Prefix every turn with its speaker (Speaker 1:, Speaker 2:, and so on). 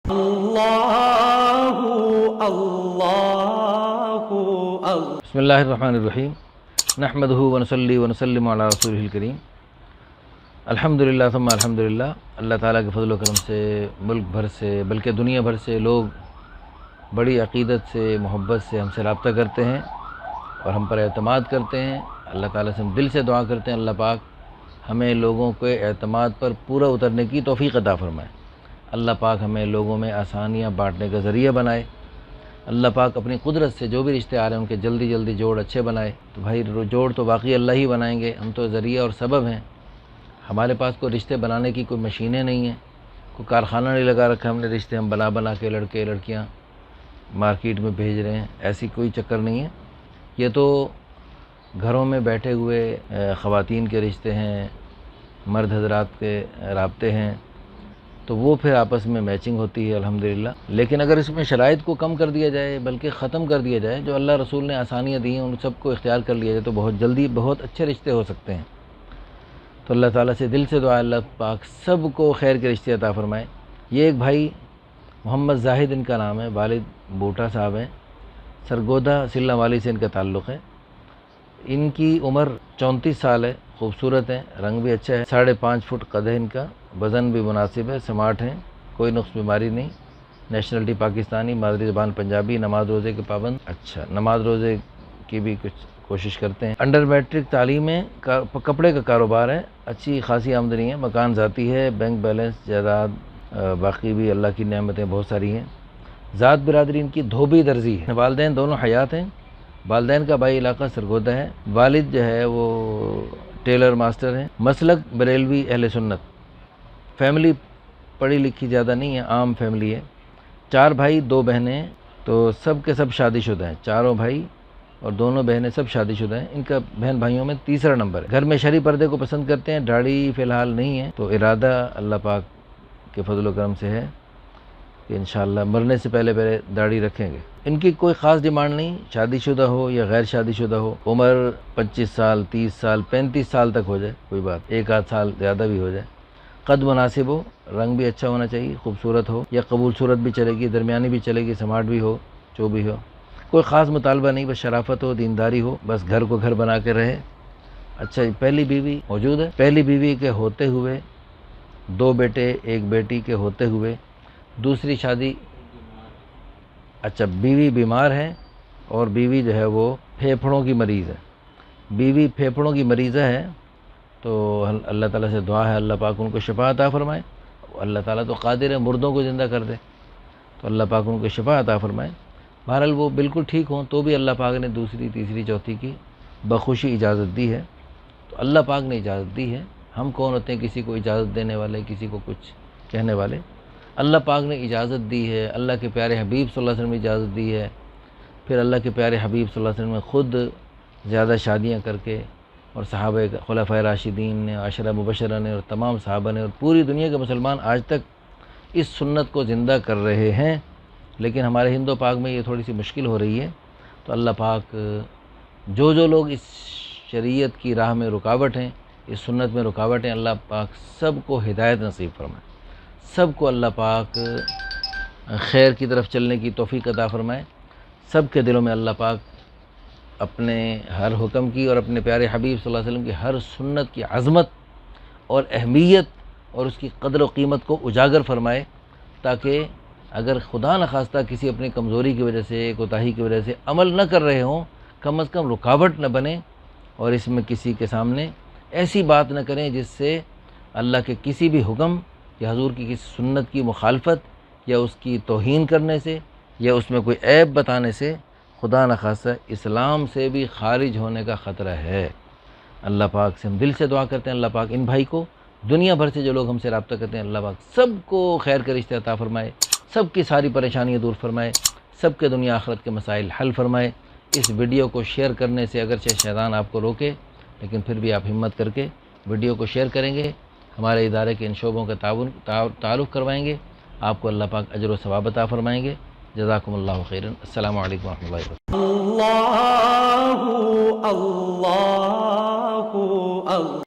Speaker 1: اللہ اللہ
Speaker 2: بسم اللہ الرحمن الرحیم نحمدہ ونصلی ونسلم علی رسولہ الکریم الحمدللہ ثم الحمدللہ۔ اللہ تعالیٰ کے فضل و کرم سے ملک بھر سے بلکہ دنیا بھر سے لوگ بڑی عقیدت سے محبت سے ہم سے رابطہ کرتے ہیں اور ہم پر اعتماد کرتے ہیں۔ اللہ تعالیٰ سے ہم دل سے دعا کرتے ہیں اللہ پاک ہمیں لوگوں کے اعتماد پر پورا اترنے کی توفیق عطا فرمائے۔ اللہ پاک ہمیں لوگوں میں آسانیاں بانٹنے کا ذریعہ بنائے۔ اللہ پاک اپنی قدرت سے جو بھی رشتے آ رہے ہیں ان کے جلدی جلدی جوڑ اچھے بنائے۔ تو بھائی جوڑ تو باقی اللہ ہی بنائیں گے، ہم تو ذریعہ اور سبب ہیں۔ ہمارے پاس کوئی رشتے بنانے کی کوئی مشینیں نہیں ہیں، کوئی کارخانہ نہیں لگا رکھا ہم نے رشتے ہم بنا کے لڑکے لڑکیاں مارکیٹ میں بھیج رہے ہیں، ایسی کوئی چکر نہیں ہے۔ یہ تو گھروں میں بیٹھے ہوئے خواتین کے رشتے ہیں، مرد حضرات کے رابطے ہیں، تو وہ پھر آپس میں میچنگ ہوتی ہے الحمدللہ۔ لیکن اگر اس میں شرائط کو کم کر دیا جائے بلکہ ختم کر دیا جائے، جو اللہ رسول نے آسانیاں دی ہیں ان سب کو اختیار کر لیا جائے تو بہت جلدی بہت اچھے رشتے ہو سکتے ہیں۔ تو اللہ تعالیٰ سے دل سے دعا اللہ پاک سب کو خیر کے رشتے عطا فرمائے۔ یہ ایک بھائی محمد زاہد ان کا نام ہے، والد بوٹا صاحب ہیں، سرگودا سلہ والی سے ان کا تعلق ہے۔ ان کی عمر 34 سال ہے، خوبصورت ہیں، رنگ بھی اچھا ہے، 5.5 فٹ قد ہے ان کا، وزن بھی مناسب ہے، سمارٹ ہیں، کوئی نقص بیماری نہیں، نیشنلٹی پاکستانی، مادری زبان پنجابی، نماز روزے کے پابند، اچھا نماز روزے کی بھی کچھ کوشش کرتے ہیں۔ انڈر میٹرک تعلیم ہے، کپڑے کا کاروبار ہے، اچھی خاصی آمدنی ہے، مکان ذاتی ہے، بینک بیلنس، جائیداد، باقی بھی اللہ کی نعمتیں بہت ساری ہیں۔ ذات برادری ان کی دھوبی درزی ہے۔ والدین دونوں حیات ہیں، والدین کا بائی علاقہ سرگودا ہے، والد جو ہے وہ ٹیلر ماسٹر ہیں، مسلک بریلوی اہل سنت، فیملی پڑھی لکھی زیادہ نہیں ہے، عام فیملی ہے، 4 بھائی 2 بہنیں، تو سب کے سب شادی شدہ ہیں، چاروں بھائی اور دونوں بہنیں سب شادی شدہ ہیں۔ ان کا بہن بھائیوں میں تیسرا نمبر ہے۔ گھر میں شرعی پردے کو پسند کرتے ہیں، داڑھی فی الحال نہیں ہے، تو ارادہ اللہ پاک کے فضل و کرم سے ہے کہ انشاءاللہ مرنے سے پہلے داڑھی رکھیں گے۔ ان کی کوئی خاص ڈیمانڈ نہیں، شادی شدہ ہو یا غیر شادی شدہ ہو، عمر 25 سال 30 سال 35 سال تک ہو جائے کوئی بات، 1 سال زیادہ بھی ہو جائے، قد مناسب ہو، رنگ بھی اچھا ہونا چاہیے، خوبصورت ہو یا قبول صورت بھی چلے گی، درمیانی بھی چلے گی، سمارٹ بھی ہو، جو بھی ہو، کوئی خاص مطالبہ نہیں، بس شرافت ہو، دینداری ہو، بس گھر کو گھر بنا کے رہے۔ اچھا پہلی بیوی موجود ہے، پہلی بیوی کے ہوتے ہوئے 2 بیٹے 1 بیٹی کے ہوتے ہوئے دوسری شادی، اچھا بیوی بیمار ہے اور بیوی جو ہے وہ پھیپھڑوں کی مریض ہے، بیوی پھیپھڑوں کی مریضہ ہے، تو اللہ تعالیٰ سے دعا ہے اللہ پاک ان کو شفا عطا فرمائے۔ اللہ تعالیٰ تو قادر ہے مردوں کو زندہ کر دے، تو اللہ پاک ان کو شفا عطا فرمائے۔ بہرحال وہ بالکل ٹھیک ہوں تو بھی اللہ پاک نے دوسری تیسری چوتھی کی بخوشی اجازت دی ہے، تو اللہ پاک نے اجازت دی ہے، ہم کون ہوتے ہیں کسی کو اجازت دینے والے، کسی کو کچھ کہنے والے؟ اللہ پاک نے اجازت دی ہے، اللہ کے پیارے حبیب صلی اللہ علیہ وسلم نے اجازت دی ہے، پھر اللہ کے پیارے حبیب صلی اللہ علیہ وسلم نے خود زیادہ شادیاں کر کے اور صحابہ خلفائے راشدین نے، عشرہ مبشرہ نے اور تمام صحابہ نے اور پوری دنیا کے مسلمان آج تک اس سنت کو زندہ کر رہے ہیں، لیکن ہمارے ہند و پاک میں یہ تھوڑی سی مشکل ہو رہی ہے۔ تو اللہ پاک جو لوگ اس شریعت کی راہ میں رکاوٹ ہیں، اس سنت میں رکاوٹ ہیں، اللہ پاک سب کو ہدایت نصیب فرمائے، سب کو اللہ پاک خیر کی طرف چلنے کی توفیق عطا فرمائے، سب کے دلوں میں اللہ پاک اپنے ہر حکم کی اور اپنے پیارے حبیب صلی اللہ علیہ وسلم کی ہر سنت کی عظمت اور اہمیت اور اس کی قدر و قیمت کو اجاگر فرمائے، تاکہ اگر خدا نخواستہ کسی اپنی کمزوری کی وجہ سے کوتاہی کی وجہ سے عمل نہ کر رہے ہوں، کم از کم رکاوٹ نہ بنے، اور اس میں کسی کے سامنے ایسی بات نہ کریں جس سے اللہ کے کسی بھی حکم یا حضور کی کسی سنت کی مخالفت یا اس کی توہین کرنے سے یا اس میں کوئی عیب بتانے سے خدا نخواستہ اسلام سے بھی خارج ہونے کا خطرہ ہے۔ اللہ پاک سے ہم دل سے دعا کرتے ہیں اللہ پاک ان بھائی کو، دنیا بھر سے جو لوگ ہم سے رابطہ کرتے ہیں، اللہ پاک سب کو خیر کے رشتے عطا فرمائے، سب کی ساری پریشانیاں دور فرمائے، سب کے دنیا آخرت کے مسائل حل فرمائے۔ اس ویڈیو کو شیئر کرنے سے اگرچہ شیطان آپ کو روکے، لیکن پھر بھی آپ ہمت کر کے ویڈیو کو شیئر کریں گے، ہمارے ادارے کے ان شعبوں کا تعارف کروائیں گے، آپ کو اللہ پاک اجر و ثواب عطا فرمائیں گے۔ جزاکم اللہ خیرا۔ السلام علیکم ورحمۃ اللہ وبرکاتہ۔
Speaker 1: اللہ اللہ اللہ